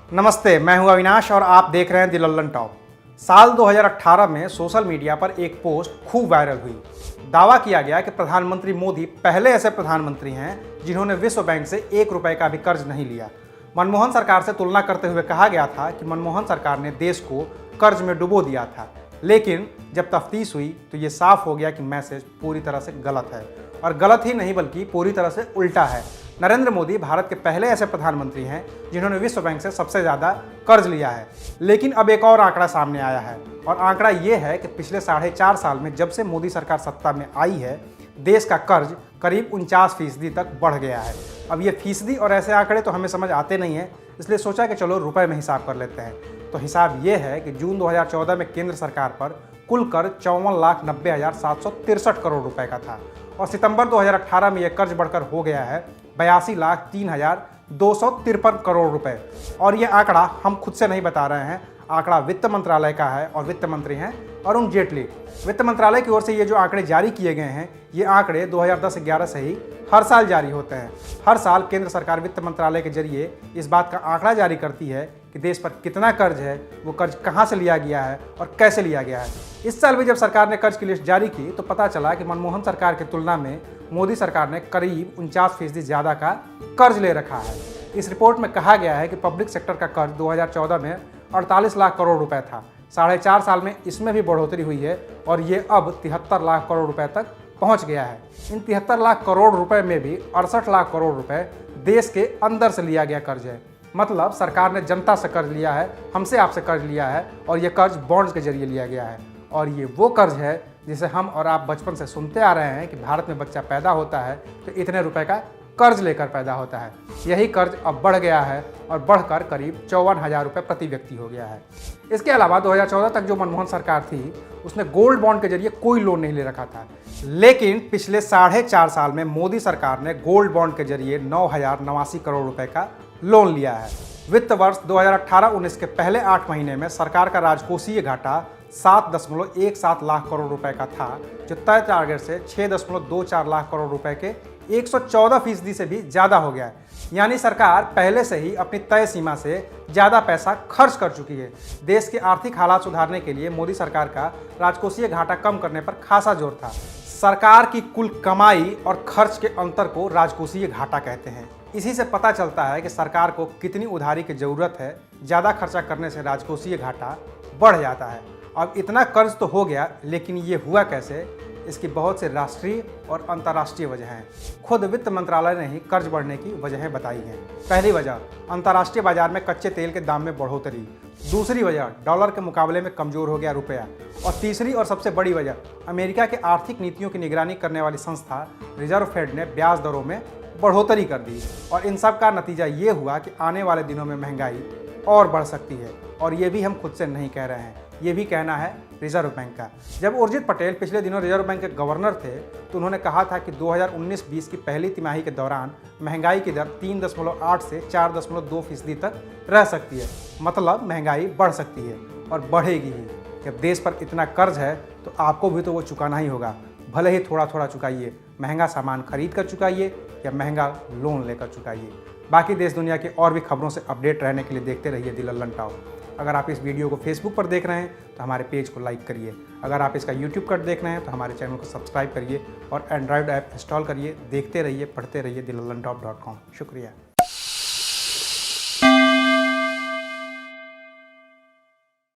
नमस्ते, मैं हूं अविनाश और आप देख रहे हैं द लल्लन टॉप। साल 2018 में सोशल मीडिया पर एक पोस्ट खूब वायरल हुई। दावा किया गया कि प्रधानमंत्री मोदी पहले ऐसे प्रधानमंत्री हैं जिन्होंने विश्व बैंक से 1 रुपए का भी कर्ज नहीं लिया। मनमोहन सरकार से तुलना करते हुए कहा गया था कि मनमोहन सरकार ने देश को कर्ज में डुबो दिया था, लेकिन जब तफ्तीश हुई तो ये साफ हो गया कि मैसेज पूरी तरह से गलत है, और गलत ही नहीं बल्कि पूरी तरह से उल्टा है। नरेंद्र मोदी भारत के पहले ऐसे प्रधानमंत्री हैं जिन्होंने विश्व बैंक से सबसे ज़्यादा कर्ज लिया है। लेकिन अब एक और आंकड़ा सामने आया है, और आंकड़ा ये है कि पिछले 4.5 साल में जब से मोदी सरकार सत्ता में आई है, देश का कर्ज करीब 49% तक बढ़ गया है। अब ये फीसदी और ऐसे आंकड़े तो हमें समझ आते नहीं हैं, इसलिए सोचा कि चलो रुपए में हिसाब कर लेते हैं। तो हिसाब ये है कि जून 2014 में केंद्र सरकार पर कुल कर्ज 54,90,763 करोड़ रुपए का था, और सितंबर 2018 में यह कर्ज बढ़कर हो गया है 82,03,253 करोड़ रुपए। और ये आंकड़ा हम खुद से नहीं बता रहे हैं, आंकड़ा वित्त मंत्रालय का है, और वित्त मंत्री हैं अरुण जेटली। वित्त मंत्रालय की ओर से ये जो आंकड़े जारी किए गए हैं, ये आंकड़े 2010-11 से ही हर साल जारी होते हैं। हर साल केंद्र सरकार वित्त मंत्रालय के जरिए इस बात का आंकड़ा जारी करती है कि देश पर कितना कर्ज है, वो कर्ज कहाँ से लिया गया है और कैसे लिया गया है। इस साल भी जब सरकार ने कर्ज की लिस्ट जारी की तो पता चला कि मनमोहन सरकार की तुलना में मोदी सरकार ने करीब 49% ज़्यादा का कर्ज ले रखा है। इस रिपोर्ट में कहा गया है कि पब्लिक सेक्टर का कर्ज 2014 में 48 लाख करोड़ रुपए था। 4.5 साल में इसमें भी बढ़ोतरी हुई है, और ये अब 73 लाख करोड़ रुपए तक पहुंच गया है। इन 73 लाख करोड़ रुपए में भी 68 लाख करोड़ रुपए देश के अंदर से लिया गया कर्ज है। मतलब सरकार ने जनता से कर्ज लिया है, हमसे आपसे कर्ज लिया है, और ये कर्ज बॉन्ड्स के जरिए लिया गया है। और ये वो कर्ज है जिसे हम और आप बचपन से सुनते आ रहे हैं कि भारत में बच्चा पैदा होता है तो इतने रुपए का कर्ज लेकर पैदा होता है। यही कर्ज अब बढ़ गया है और बढ़कर करीब 54,000 रुपये प्रति व्यक्ति हो गया है। इसके अलावा 2014 तक जो मनमोहन सरकार थी उसने गोल्ड बॉन्ड के जरिए कोई लोन नहीं ले रखा था, लेकिन पिछले 4.5 साल में मोदी सरकार ने गोल्ड बॉन्ड के जरिए 9,089 करोड़ रुपए का लोन लिया है। वित्त वर्ष 2018-19 के पहले 8 महीने में सरकार का राजकोषीय घाटा 7.17 लाख करोड़ रुपए का था, जो तय टारगेट से 6.24 लाख करोड़ रुपए के 114% से भी ज़्यादा हो गया है। यानी सरकार पहले से ही अपनी तय सीमा से ज़्यादा पैसा खर्च कर चुकी है। देश के आर्थिक हालात सुधारने के लिए मोदी सरकार का राजकोषीय घाटा कम करने पर खासा जोर था। सरकार की कुल कमाई और खर्च के अंतर को राजकोषीय घाटा कहते हैं। इसी से पता चलता है कि सरकार को कितनी उधारी की ज़रूरत है। ज़्यादा खर्चा करने से राजकोषीय घाटा बढ़ जाता है। अब इतना कर्ज तो हो गया, लेकिन ये हुआ कैसे, इसकी बहुत से राष्ट्रीय और अंतर्राष्ट्रीय वजह हैं। खुद वित्त मंत्रालय ने ही कर्ज बढ़ने की वजहें बताई हैं। पहली वजह, अंतर्राष्ट्रीय बाजार में कच्चे तेल के दाम में बढ़ोतरी। दूसरी वजह, डॉलर के मुकाबले में कमज़ोर हो गया रुपया। और तीसरी और सबसे बड़ी वजह, अमेरिका के आर्थिक नीतियों की निगरानी करने वाली संस्था रिजर्व फेड ने ब्याज दरों में बढ़ोतरी कर दी। और इन सब का नतीजा ये हुआ कि आने वाले दिनों में महंगाई और बढ़ सकती है। और ये भी हम खुद से नहीं कह रहे हैं, ये भी कहना है रिजर्व बैंक का। जब उर्जित पटेल पिछले दिनों रिजर्व बैंक के गवर्नर थे तो उन्होंने कहा था कि 2019-20 की पहली तिमाही के दौरान महंगाई की दर 3.8 से 4.2% तक रह सकती है। मतलब महंगाई बढ़ सकती है और बढ़ेगी ही। जब देश पर इतना कर्ज है तो आपको भी तो वो चुकाना ही होगा, भले ही थोड़ा थोड़ा चुकाइए, महंगा सामान खरीद कर चुकाइए या महंगा लोन लेकर चुकाइए। बाकी देश दुनिया की और भी खबरों से अपडेट रहने के लिए देखते रहिए द लल्लन टॉप। अगर आप इस वीडियो को फेसबुक पर देख रहे हैं तो हमारे पेज को लाइक करिए। अगर आप इसका यूट्यूब पर देख रहे हैं तो हमारे चैनल को सब्सक्राइब करिए और एंड्रॉयड ऐप इंस्टॉल करिए। देखते रहिए, पढ़ते रहिए द लल्लन टॉप .com। शुक्रिया।